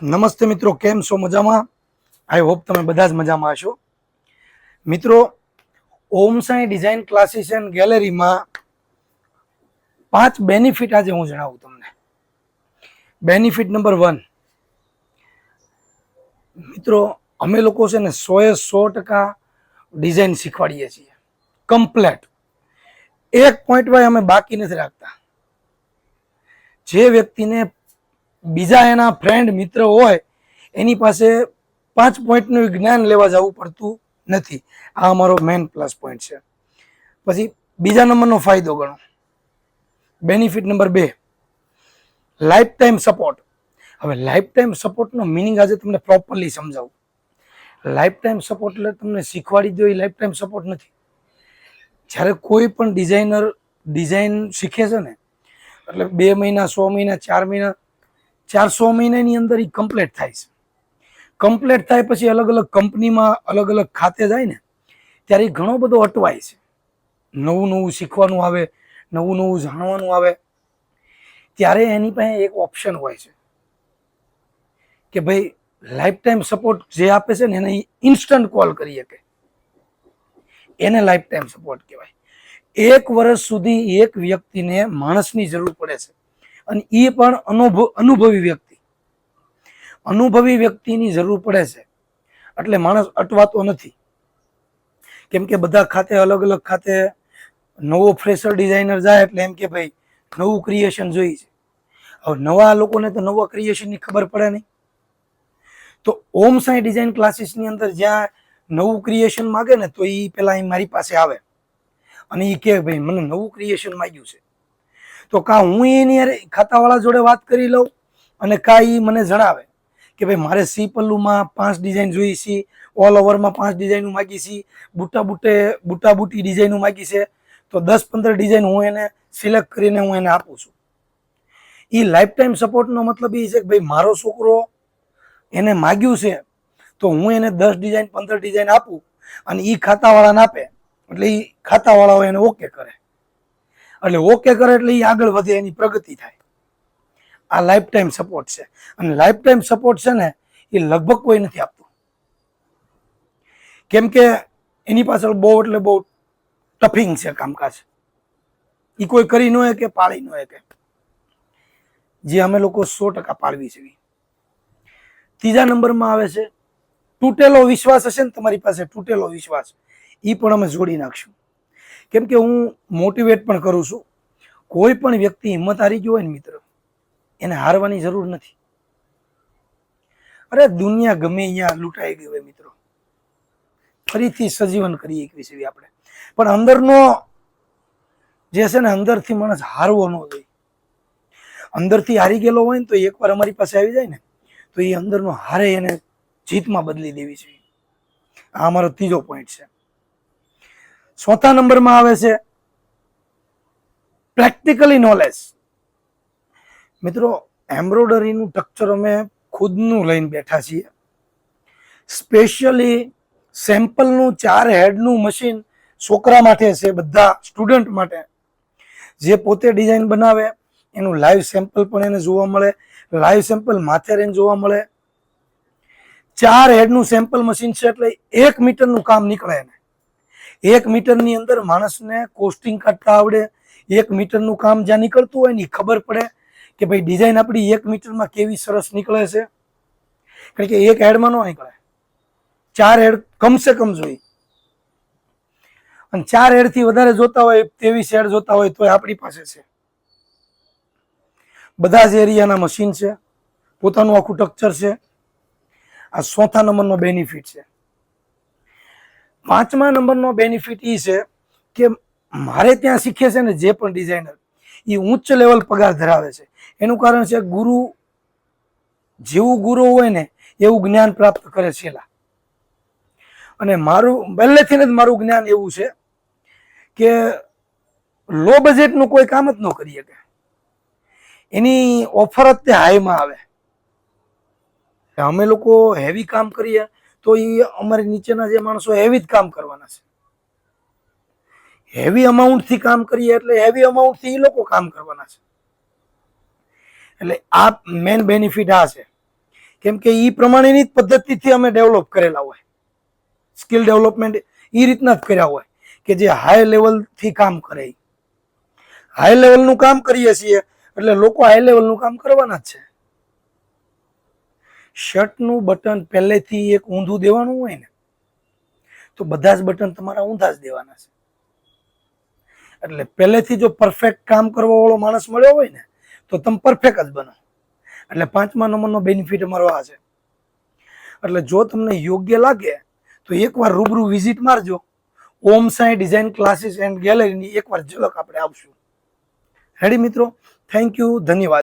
નમસ્તે મિત્રો, કેમ છો? મજામાં? આઈ હોપ તમે બધા જ મજામાં હશો. મિત્રો, ઓમ સાઈ ડિઝાઇન ક્લાસીસ એન્ડ ગેલેરીમાં 5 બેનિફિટ આજે હું જણાવું તમને. બેનિફિટ નંબર 1, મિત્રો અમે લોકો છે ને 100% ડિઝાઇન શીખવાડીએ છીએ, કમ્પ્લેટ. એક પોઈન્ટ વાય અમે બાકી નથી રાખતા. જે વ્યક્તિને બીજા એના ફ્રેન્ડ મિત્ર હોય એની પાસે 5 પોઈન્ટનું જ્ઞાન લેવા જવું પડતું નથી. આ અમારો મેઇન પ્લસ પોઈન્ટ છે. પછી બીજા નંબરનો ફાયદો ગણો, benefit number 2, life time support. હવે લાઈફ ટાઈમ સપોર્ટનો મિનિંગ આજે તમને પ્રોપરલી સમજાવું. લાઈફ ટાઈમ સપોર્ટ એટલે તમને શીખવાડી દો એ લાઈફ ટાઈમ સપોર્ટ નથી. જ્યારે કોઈ પણ ડિઝાઇનર ડિઝાઇન શીખે છે ને, એટલે 2 મહિના, 100 મહિના, 4 મહિના, 400 મહિનાની અંદર એ કમ્પ્લીટ થાય છે. કમ્પ્લીટ થાય પછી અલગ અલગ કંપનીમાં અલગ અલગ ખાતે જાય ને, ત્યારે ઘણો બધો અટવાય છે. નવું નવું શીખવાનું આવે, નવું નવું જાણવાનું આવે. ત્યારે એની પાસે એક ઓપ્શન હોય છે કે ભાઈ લાઈફ ટાઈમ સપોર્ટ જે આપે છે ને એને ઇન્સ્ટન્ટ કોલ કરી શકે. એને લાઈફ ટાઈમ સપોર્ટ કહેવાય. 1 વર્ષ સુધી એક વ્યક્તિને માણસની જરૂર પડે છે, અને એ પણ અનુભવી વ્યક્તિ. અનુભવી વ્યક્તિની જરૂર પડે છે એટલે માણસ અટવાતો નથી. કેમ કે બધા ખાતે અલગ અલગ ખાતે નવો ફ્રેશર ડિઝાઇનર જાય એટલે એમ કે ભાઈ નવું ક્રિએશન જોઈએ છે. હવે નવા લોકોને તો નવા ક્રિએશનની ખબર પડે નહીં. તો ઓમ સાઈ ડિઝાઇન ક્લાસીસની અંદર જ્યાં નવું ક્રિએશન માગે ને, તો એ પેલા મારી પાસે આવે અને એ કે ભાઈ મને નવું ક્રિએશન માંગ્યું છે. તો કાં હું એની ખાતાવાળા જોડે વાત કરી લઉં અને કાં એ મને જણાવે કે ભાઈ મારે સી પલ્લુમાં 5 ડિઝાઇન જોઈ છે, ઓલ ઓવરમાં 5 ડિઝાઇનો માગી છે, બુટા બુટી ડિઝાઇનો માગી છે. તો 10-15 ડિઝાઇન હું એને સિલેક્ટ કરીને હું એને આપું છું. એ લાઈફ ટાઈમ સપોર્ટનો મતલબ એ છે કે ભાઈ મારો છોકરો એને માગ્યું છે તો હું એને 10 ડિઝાઇન 15 ડિઝાઇન આપું અને એ ખાતાવાળાને આપે, એટલે એ ખાતાવાળાઓ એને ઓકે કરે. એટલે ઓકે કરે એટલે એ આગળ વધે, એની પ્રગતિ થાય. આ લાઈફ ટાઈમ સપોર્ટ છે. અને લાઈફ ટાઈમ સપોર્ટ છે ને એ લગભગ કોઈ નથી આપતું. કેમ કે એની પાછળ બહુ એટલે બહુ ટફિંગ છે કામકાજ. એ કોઈ કરી ન કે પાળી ન કે, જે અમે લોકો 100% પાળવી છે. ત્રીજા નંબરમાં આવે છે તૂટેલો વિશ્વાસ. હશે ને તમારી પાસે તૂટેલો વિશ્વાસ, એ પણ અમે જોડી નાખશું. કેમ કે હું મોટિવેટ પણ કરું છું. કોઈ પણ વ્યક્તિ હિંમત હારી ગયો હોય ને મિત્ર, એને હારવાની જરૂર નથી. અરે દુનિયા ગમે અહીંયા લૂંટાઈ ગઈ હોય મિત્રો, ફરીથી સજીવન કરીએ એકવીસવી આપણે. પણ અંદરનો જે છે ને, અંદરથી માણસ હારવો ન જોઈએ. અંદરથી હારી ગયેલો હોય ને તો એકવાર અમારી પાસે આવી જાય ને, તો એ અંદરનો હારે એને જીતમાં બદલી દેવી છે. આ અમારો ત્રીજો પોઈન્ટ છે. ચોથા નંબરમાં આવે છે પ્રેક્ટિકલી નોલેજ. મિત્રો, એમ્બ્રોઇડરીનું ટેક્સચર અમે ખુદનું લઈને બેઠા છીએ. સ્પેશિયલી સેમ્પલનું 4 હેડનું મશીન છોકરા માટે છે, બધા સ્ટુડન્ટ માટે. જે પોતે ડિઝાઇન બનાવે એનું લાઈવ સેમ્પલ પણ એને જોવા મળે, લાઈવ સેમ્પલ માથે રહીને જોવા મળે. 4 હેડનું સેમ્પલ મશીન છે એટલે 1 મીટરનું કામ નીકળે એને. 1 મીટરની અંદર માણસને કોસ્ટિંગ કાઢતા આવડે. 1 મીટરનું કામ જ્યાં નીકળતું હોય ને ખબર પડે કે ભાઈ ડિઝાઇન આપણી 1 મીટરમાં કેવી સરસ નીકળે છે. કારણ કે 1 હેડમાં ન નીકળે, 4 હેડ કમસે કમ જોઈએ. અને 4 હેડથી વધારે જોતા હોય, 23 હેડ જોતા હોય તો આપણી પાસે છે. બધા જ એરિયાના મશીન છે, પોતાનું આખું ટેક્સચર છે. આ ચોથા નંબરનો બેનિફિટ છે. 5મા નંબરનો બેનિફિટ એ છે કે મારે ત્યાં શીખે છે ને જે પણ ડિઝાઇનર, એ ઉચ્ચ લેવલ પગાર ધરાવે છે. એનું કારણ છે ગુરુ જેવું ગુરુ હોય ને એવું જ્ઞાન પ્રાપ્ત કરે છે. અને મારું પહેલેથી જ મારું જ્ઞાન એવું છે કે લો બજેટનું કોઈ કામ જ ન કરી શકે. એની ઓફર જ તે હાઈમાં આવે. અમે લોકો હેવી કામ કરીએ તો એ અમારી નીચેના જે માણસો હેવી જ કામ કરવાના છે. હેવી અમાઉન્ટથી કામ કરીએ એટલે હેવી અમાઉન્ટથી એ લોકો કામ કરવાના છે. એટલે આ મેન બેનિફિટ આ છે કેમ કે એ પ્રમાણેની જ પદ્ધતિથી અમે ડેવલપ કરેલા હોય. સ્કિલ ડેવલપમેન્ટ એ રીતના જ કર્યા હોય કે જે હાઈ લેવલથી કામ કરે. હાઈ લેવલનું કામ કરીએ છીએ એટલે લોકો હાઈ લેવલનું કામ કરવાના જ છે. શર્ટનું બટન પહેલેથી એક ઊંધું દેવાનું હોય ને તો બધા જ બટન તમારા ઊંધા જ દેવાના છે. એટલે પહેલેથી જો પરફેક્ટ કામ કરવા વાળો માણસ મળ્યો હોય ને તો તમે પરફેક્ટ જ બનો. એટલે 5મા નંબરનો બેનિફિટ અમારો આ છે. એટલે જો તમને યોગ્ય લાગે તો એકવાર રૂબરૂ વિઝિટ મારજો. Om Sai design classes and ગેલેરીની એકવાર ઝલક આપણે આવશું. રેડી મિત્રો, થેન્ક યુ, ધન્યવાદ.